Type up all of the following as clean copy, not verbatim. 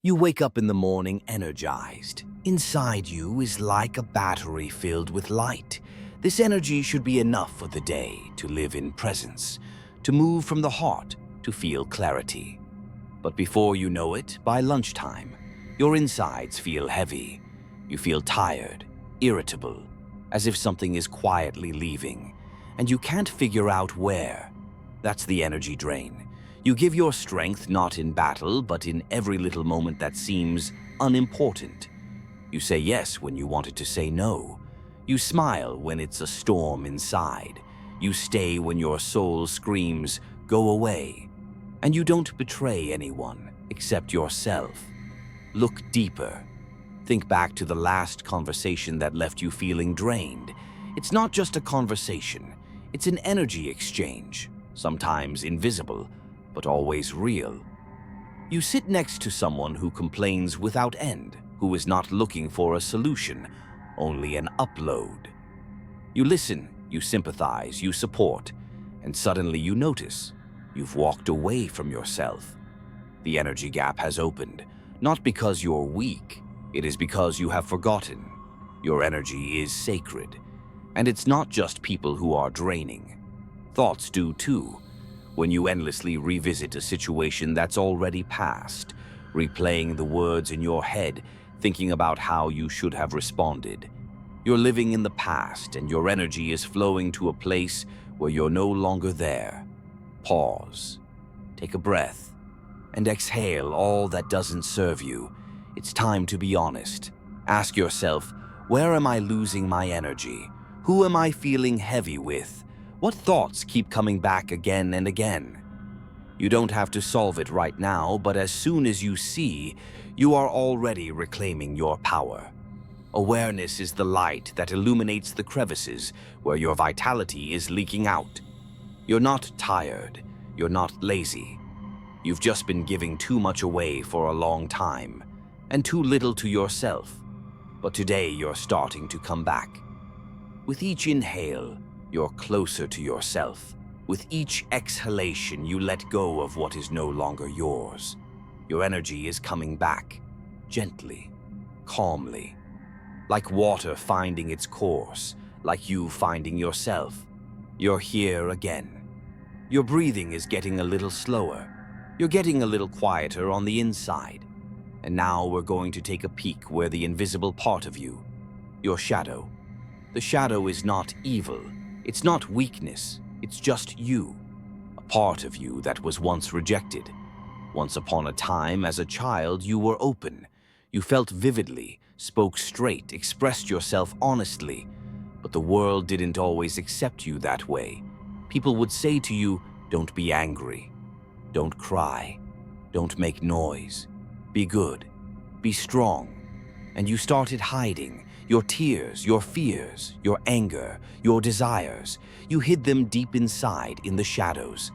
You wake up in the morning energized. Inside you is like a battery filled with light. This energy should be enough for the day, to live in presence, to move from the heart, to feel clarity. But before you know it, by lunchtime, your insides feel heavy. You feel tired, irritable, as if something is quietly leaving, and you can't figure out where. That's the energy drain. You give your strength not in battle, but in every little moment that seems unimportant. You say yes when you wanted to say no. You smile when it's a storm inside. You stay when your soul screams, "Go away." And you don't betray anyone except yourself. Look deeper. Think back to the last conversation that left you feeling drained. It's not just a conversation. It's an energy exchange, sometimes invisible, but always real. You sit next to someone who complains without end, who is not looking for a solution, only an upload. You listen, you sympathize, you support, and suddenly you notice you've walked away from yourself. The energy gap has opened, not because you're weak, it is because you have forgotten. Your energy is sacred, and it's not just people who are draining. Thoughts do too. When you endlessly revisit a situation that's already passed, replaying the words in your head, thinking about how you should have responded. You're living in the past, and your energy is flowing to a place where you're no longer there. Pause. Take a breath, and exhale all that doesn't serve you. It's time to be honest. Ask yourself, where am I losing my energy? Who am I feeling heavy with? What thoughts keep coming back again and again? You don't have to solve it right now, but as soon as you see, you are already reclaiming your power. Awareness is the light that illuminates the crevices where your vitality is leaking out. You're not tired. You're not lazy. You've just been giving too much away for a long time, and too little to yourself. But today you're starting to come back. With each inhale, you're closer to yourself. With each exhalation, you let go of what is no longer yours. Your energy is coming back, gently, calmly, like water finding its course, like you finding yourself. You're here again. Your breathing is getting a little slower. You're getting a little quieter on the inside. And now we're going to take a peek where the invisible part of you, your shadow. The shadow is not evil. It's not weakness. It's just you. A part of you that was once rejected. Once upon a time, as a child, you were open. You felt vividly, spoke straight, expressed yourself honestly. But the world didn't always accept you that way. People would say to you, "Don't be angry. Don't cry. Don't make noise. Be good. Be strong." And you started hiding. Your tears, your fears, your anger, your desires. You hid them deep inside in the shadows.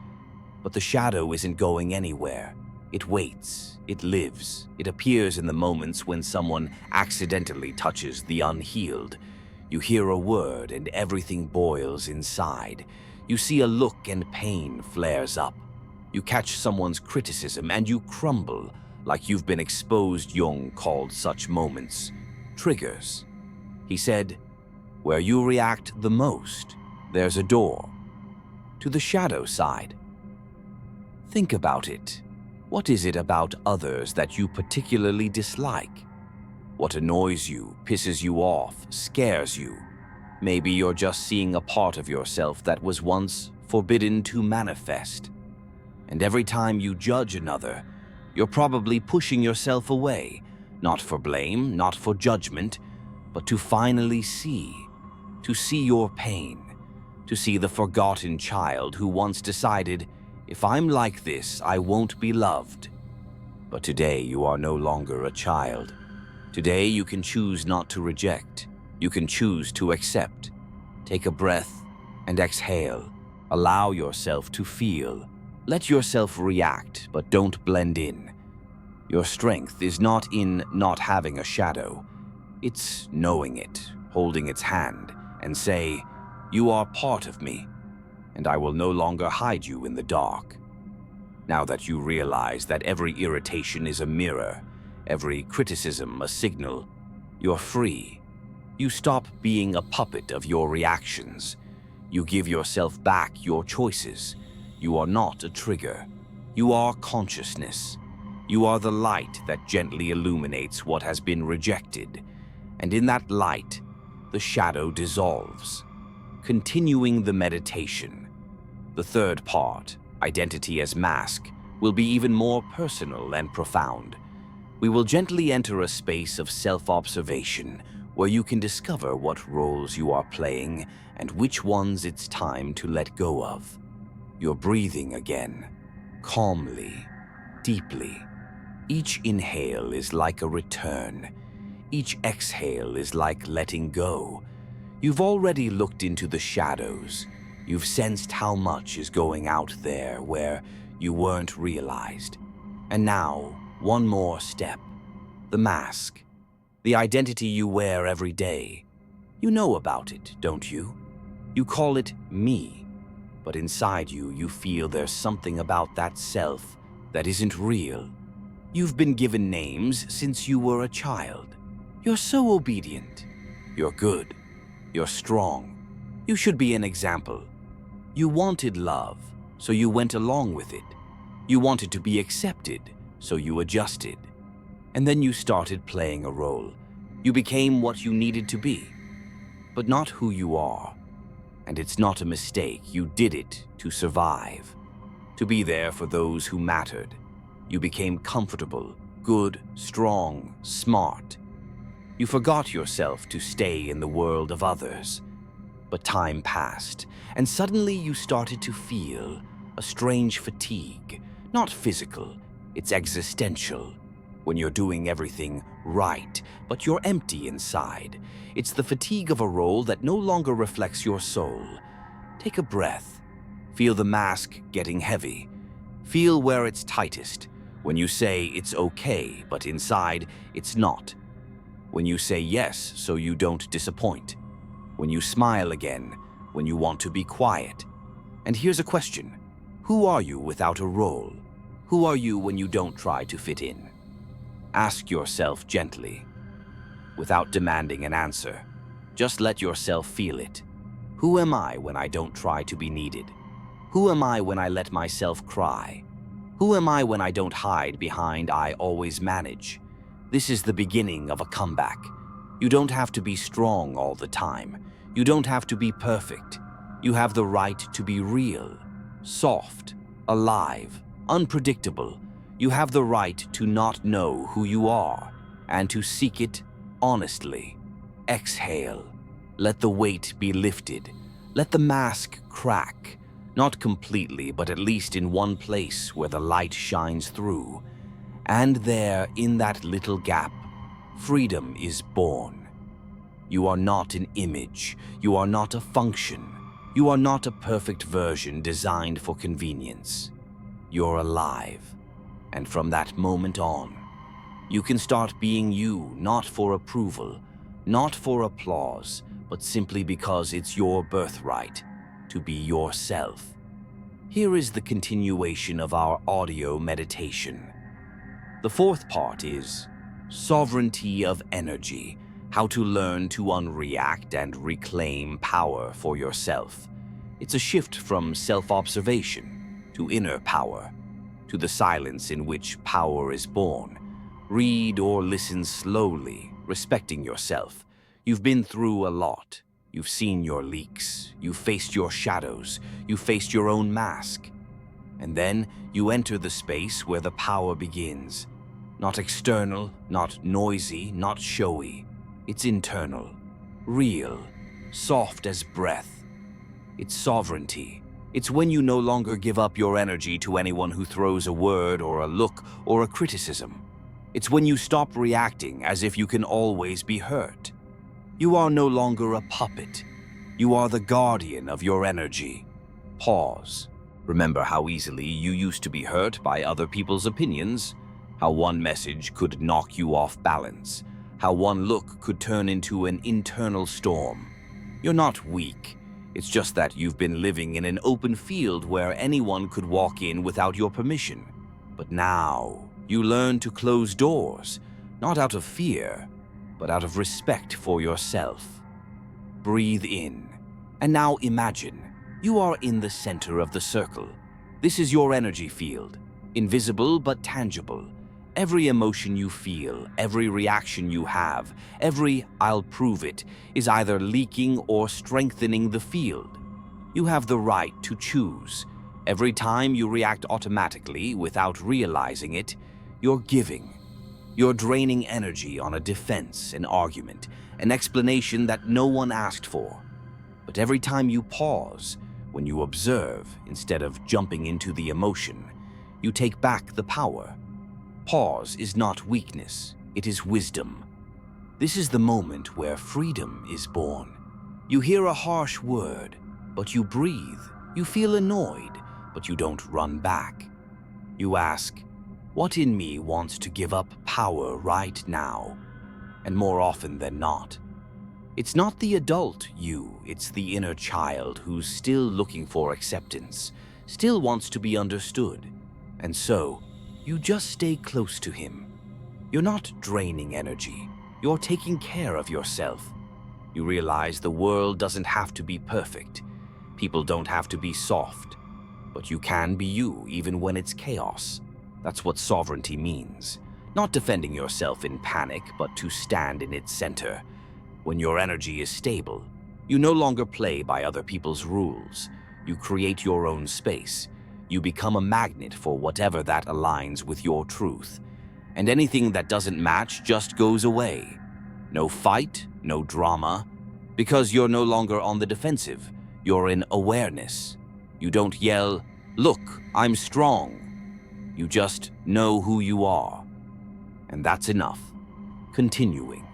But the shadow isn't going anywhere. It waits. It lives. It appears in the moments when someone accidentally touches the unhealed. You hear a word and everything boils inside. You see a look and pain flares up. You catch someone's criticism and you crumble, like you've been exposed. Jung called such moments triggers. He said, where you react the most, there's a door to the shadow side. Think about it. What is it about others that you particularly dislike? What annoys you, pisses you off, scares you? Maybe you're just seeing a part of yourself that was once forbidden to manifest. And every time you judge another, you're probably pushing yourself away, not for blame, not for judgment, but to finally see your pain, to see the forgotten child who once decided, if I'm like this, I won't be loved. But today you are no longer a child. Today you can choose not to reject. You can choose to accept. Take a breath and exhale. Allow yourself to feel. Let yourself react, but don't blend in. Your strength is not in not having a shadow. It's knowing it, holding its hand, and say, you are part of me, and I will no longer hide you in the dark. Now that you realize that every irritation is a mirror, every criticism a signal. You're free. You stop being a puppet of your reactions. You give yourself back your choices. You are not a trigger. You are consciousness. You are the light that gently illuminates what has been rejected. And in that light, the shadow dissolves. Continuing the meditation. The third part, identity as mask, will be even more personal and profound. We will gently enter a space of self-observation where you can discover what roles you are playing and which ones it's time to let go of. You're breathing again, calmly, deeply. Each inhale is like a return. Each exhale is like letting go. You've already looked into the shadows. You've sensed how much is going out there where you weren't realized. And now, one more step. The mask. The identity you wear every day. You know about it, don't you? You call it me. But inside you, you feel there's something about that self that isn't real. You've been given names since you were a child. You're so obedient. You're good. You're strong. You should be an example. You wanted love, so you went along with it. You wanted to be accepted, so you adjusted. And then you started playing a role. You became what you needed to be, but not who you are. And it's not a mistake. You did it to survive, to be there for those who mattered. You became comfortable, good, strong, smart. You forgot yourself to stay in the world of others. But time passed, and suddenly you started to feel a strange fatigue. Not physical, it's existential. When you're doing everything right, but you're empty inside. It's the fatigue of a role that no longer reflects your soul. Take a breath. Feel the mask getting heavy. Feel where it's tightest. When you say it's okay, but inside it's not. When you say yes so you don't disappoint. When you smile again, when you want to be quiet. And here's a question. Who are you without a role? Who are you when you don't try to fit in? Ask yourself gently, without demanding an answer. Just let yourself feel it. Who am I when I don't try to be needed? Who am I when I let myself cry? Who am I when I don't hide behind "I always manage"? This is the beginning of a comeback. You don't have to be strong all the time. You don't have to be perfect. You have the right to be real, soft, alive, unpredictable. You have the right to not know who you are and to seek it honestly. Exhale. Let the weight be lifted. Let the mask crack. Not completely, but at least in one place where the light shines through. And there, in that little gap, freedom is born. You are not an image. You are not a function. You are not a perfect version designed for convenience. You're alive. And from that moment on, you can start being you, not for approval, not for applause, but simply because it's your birthright to be yourself. Here is the continuation of our audio meditation. The fourth part is sovereignty of energy, how to learn to unreact and reclaim power for yourself. It's a shift from self-observation to inner power, to the silence in which power is born. Read or listen slowly, respecting yourself. You've been through a lot. You've seen your leaks. You've faced your shadows. You've faced your own mask. And then you enter the space where the power begins. Not external, not noisy, not showy. It's internal, real, soft as breath. It's sovereignty. It's when you no longer give up your energy to anyone who throws a word or a look or a criticism. It's when you stop reacting as if you can always be hurt. You are no longer a puppet. You are the guardian of your energy. Pause. Remember how easily you used to be hurt by other people's opinions? How one message could knock you off balance? How one look could turn into an internal storm? You're not weak. It's just that you've been living in an open field where anyone could walk in without your permission. But now, you learn to close doors, not out of fear, but out of respect for yourself. Breathe in, and now imagine you are in the center of the circle. This is your energy field, invisible but tangible. Every emotion you feel, every reaction you have, every "I'll prove it" is either leaking or strengthening the field. You have the right to choose. Every time you react automatically without realizing it, you're giving. You're draining energy on a defense, an argument, an explanation that no one asked for. But every time you pause, when you observe instead of jumping into the emotion, you take back the power. Pause is not weakness, it is wisdom. This is the moment where freedom is born. You hear a harsh word, but you breathe. You feel annoyed, but you don't run back. You ask, what in me wants to give up power right now? And more often than not, it's not the adult you, it's the inner child who's still looking for acceptance, still wants to be understood. And so, you just stay close to him. You're not draining energy, you're taking care of yourself. You realize the world doesn't have to be perfect. People don't have to be soft. But you can be you even when it's chaos. That's what sovereignty means. Not defending yourself in panic, but to stand in its center. When your energy is stable, you no longer play by other people's rules. You create your own space. You become a magnet for whatever that aligns with your truth. And anything that doesn't match just goes away. No fight, no drama. Because you're no longer on the defensive. You're in awareness. You don't yell, "Look, I'm strong." You just know who you are. And that's enough. Continuing.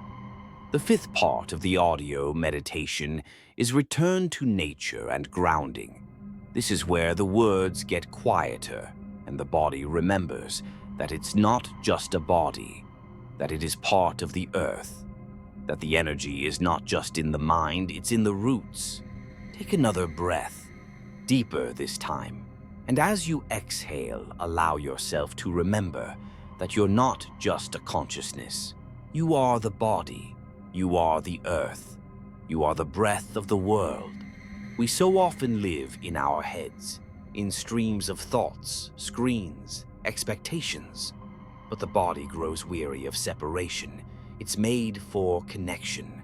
The fifth part of the audio meditation is return to nature and grounding. This is where the words get quieter and the body remembers that it's not just a body, that it is part of the earth, that the energy is not just in the mind, it's in the roots. Take another breath, deeper this time, and as you exhale, allow yourself to remember that you're not just a consciousness. You are the body, you are the earth, you are the breath of the world. We so often live in our heads, in streams of thoughts, screens, expectations. But the body grows weary of separation. It's made for connection.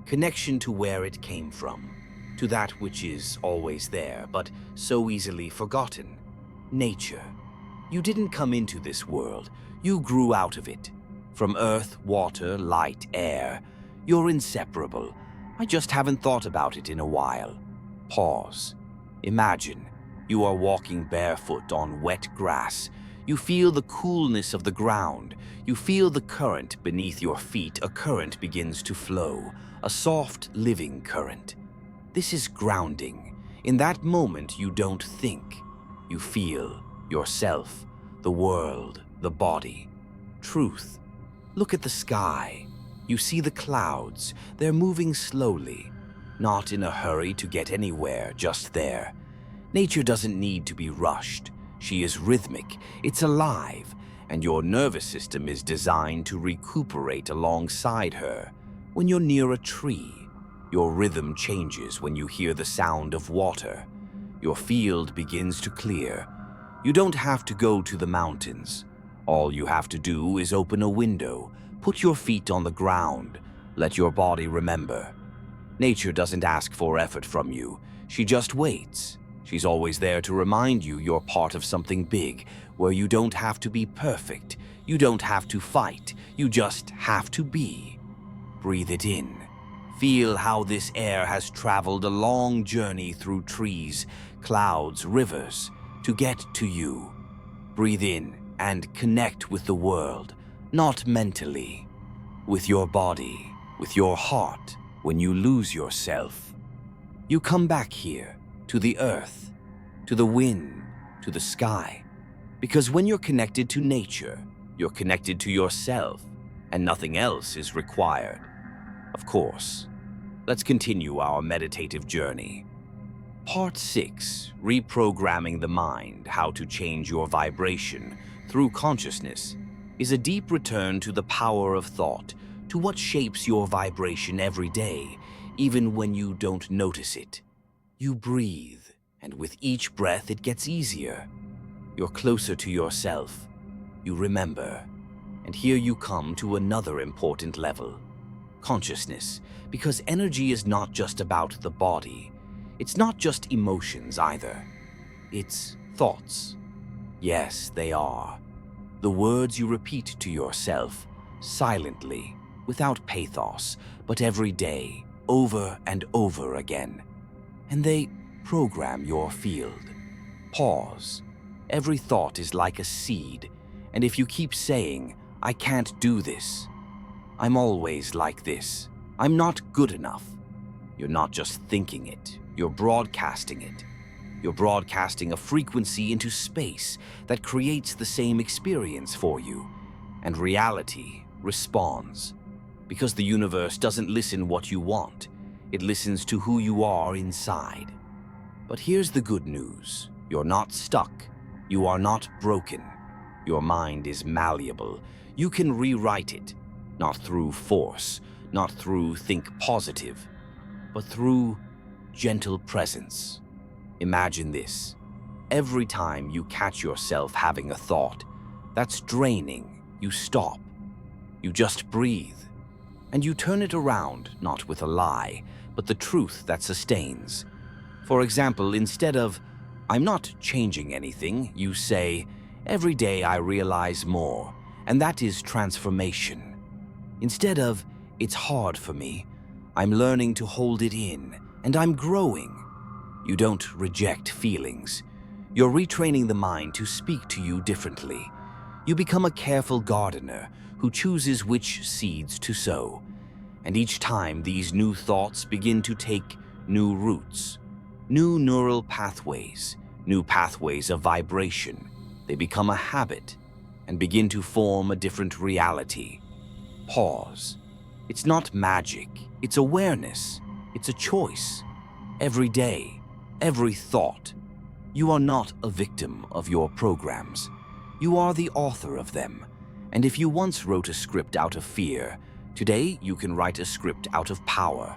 Connection to where it came from, to that which is always there, but so easily forgotten. Nature. You didn't come into this world, you grew out of it. From earth, water, light, air. You're inseparable. I just haven't thought about it in a while. Pause. Imagine you are walking barefoot on wet grass. You feel the coolness of the ground. You feel the current beneath your feet. A current begins to flow, a soft, living current. This is grounding. In that moment, you don't think. You feel yourself, the world, the body. Truth. Look at the sky. You see the clouds. They're moving slowly. Not in a hurry to get anywhere, just there. Nature doesn't need to be rushed. She is rhythmic, it's alive, and your nervous system is designed to recuperate alongside her. When you're near a tree, your rhythm changes when you hear the sound of water. Your field begins to clear. You don't have to go to the mountains. All you have to do is open a window, put your feet on the ground, let your body remember. Nature doesn't ask for effort from you. She just waits. She's always there to remind you you're part of something big, where you don't have to be perfect. You don't have to fight. You just have to be. Breathe it in. Feel how this air has traveled a long journey through trees, clouds, rivers, to get to you. Breathe in and connect with the world, not mentally, with your body, with your heart. When you lose yourself, you come back here, to the earth, to the wind, to the sky. Because when you're connected to nature, you're connected to yourself, and nothing else is required. Of course. Let's continue our meditative journey. Part 6, Reprogramming the Mind, How to Change Your Vibration Through Consciousness. is a deep return to the power of thought, to what shapes your vibration every day, even when you don't notice it. You breathe, and with each breath it gets easier. You're closer to yourself. You remember. And here you come to another important level. Consciousness, because energy is not just about the body. It's not just emotions either. It's thoughts. Yes, they are. The words you repeat to yourself, silently, without pathos, but every day, over and over again. And they program your field. Pause. Every thought is like a seed, and if you keep saying, "I can't do this," "I'm always like this," "I'm not good enough," you're not just thinking it, you're broadcasting it. You're broadcasting a frequency into space that creates the same experience for you, and reality responds. Because the universe doesn't listen what you want, it listens to who you are inside. But here's the good news. You're not stuck. You are not broken. Your mind is malleable. You can rewrite it, not through force, not through think positive, but through gentle presence. Imagine this. Every time you catch yourself having a thought that's draining, you stop. You just breathe. And you turn it around, not with a lie, but the truth that sustains. For example, instead of, "I'm not changing anything," you say, "Every day I realize more," and that is transformation. Instead of, "It's hard for me," "I'm learning to hold it in," and "I'm growing." You don't reject feelings. You're retraining the mind to speak to you differently. You become a careful gardener who chooses which seeds to sow. And each time these new thoughts begin to take new roots, new neural pathways, new pathways of vibration, they become a habit and begin to form a different reality. Pause. It's not magic, it's awareness, it's a choice. Every day, every thought. You are not a victim of your programs. You are the author of them. And if you once wrote a script out of fear, today you can write a script out of power.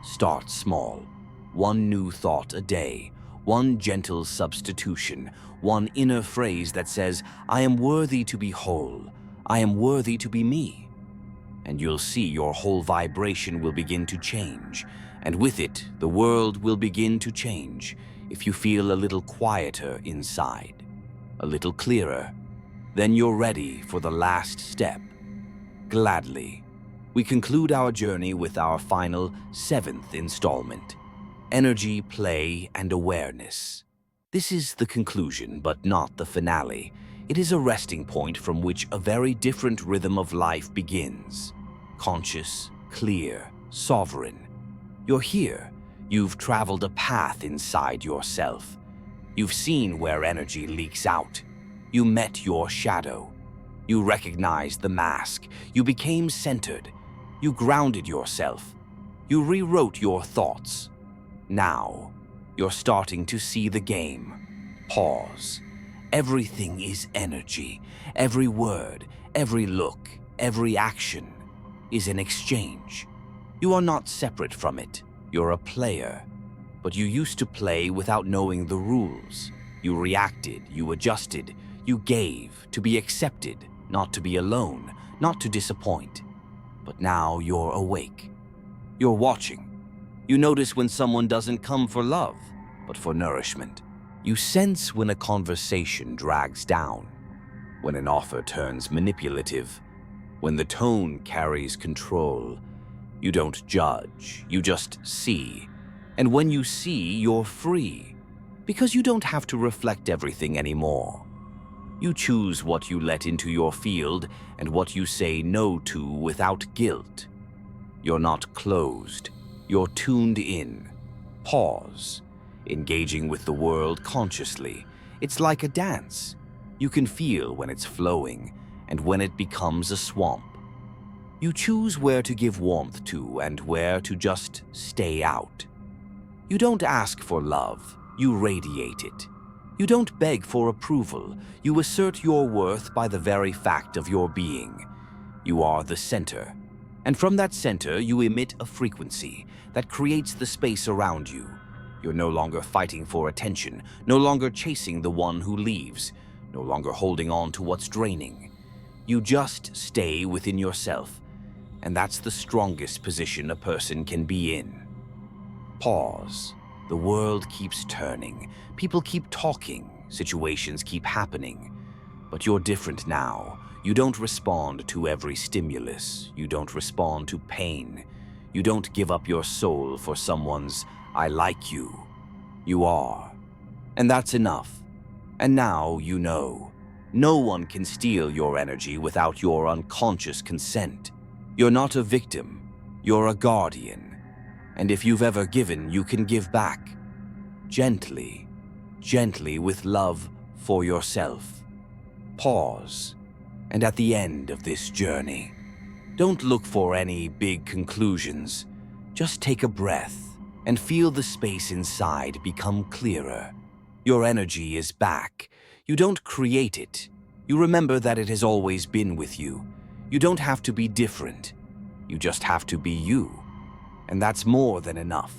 Start small. One new thought a day, one gentle substitution, one inner phrase that says, "I am worthy to be whole. I am worthy to be me." And you'll see your whole vibration will begin to change. And with it, the world will begin to change if you feel a little quieter inside, a little clearer. Then you're ready for the last step. Gladly, we conclude our journey with our final 7th installment, Energy, Play, and Awareness. This is the conclusion, but not the finale. It is a resting point from which a very different rhythm of life begins. Conscious, clear, sovereign. You're here. You've traveled a path inside yourself. You've seen where energy leaks out. You met your shadow. You recognized the mask. You became centered. You grounded yourself. You rewrote your thoughts. Now, you're starting to see the game. Pause. Everything is energy. Every word, every look, every action is an exchange. You are not separate from it. You're a player. But you used to play without knowing the rules. You reacted, you adjusted, you gave to be accepted, not to be alone, not to disappoint. But now you're awake. You're watching. You notice when someone doesn't come for love, but for nourishment. You sense when a conversation drags down, when an offer turns manipulative, when the tone carries control. You don't judge, you just see. And when you see, you're free, because you don't have to reflect everything anymore. You choose what you let into your field and what you say no to without guilt. You're not closed, you're tuned in. Pause. Engaging with the world consciously. It's like a dance. You can feel when it's flowing and when it becomes a swamp. You choose where to give warmth to and where to just stay out. You don't ask for love, you radiate it. You don't beg for approval. You assert your worth by the very fact of your being. You are the center. And from that center, you emit a frequency that creates the space around you. You're no longer fighting for attention, no longer chasing the one who leaves, no longer holding on to what's draining. You just stay within yourself, and that's the strongest position a person can be in. Pause. The world keeps turning. People keep talking. Situations keep happening. But you're different now. You don't respond to every stimulus. You don't respond to pain. You don't give up your soul for someone's "I like you." You are. And that's enough. And now you know. No one can steal your energy without your unconscious consent. You're not a victim. You're a guardian. And if you've ever given, you can give back. Gently, gently with love for yourself. Pause. And at the end of this journey, don't look for any big conclusions. Just take a breath and feel the space inside become clearer. Your energy is back. You don't create it. You remember that it has always been with you. You don't have to be different. You just have to be you. And that's more than enough.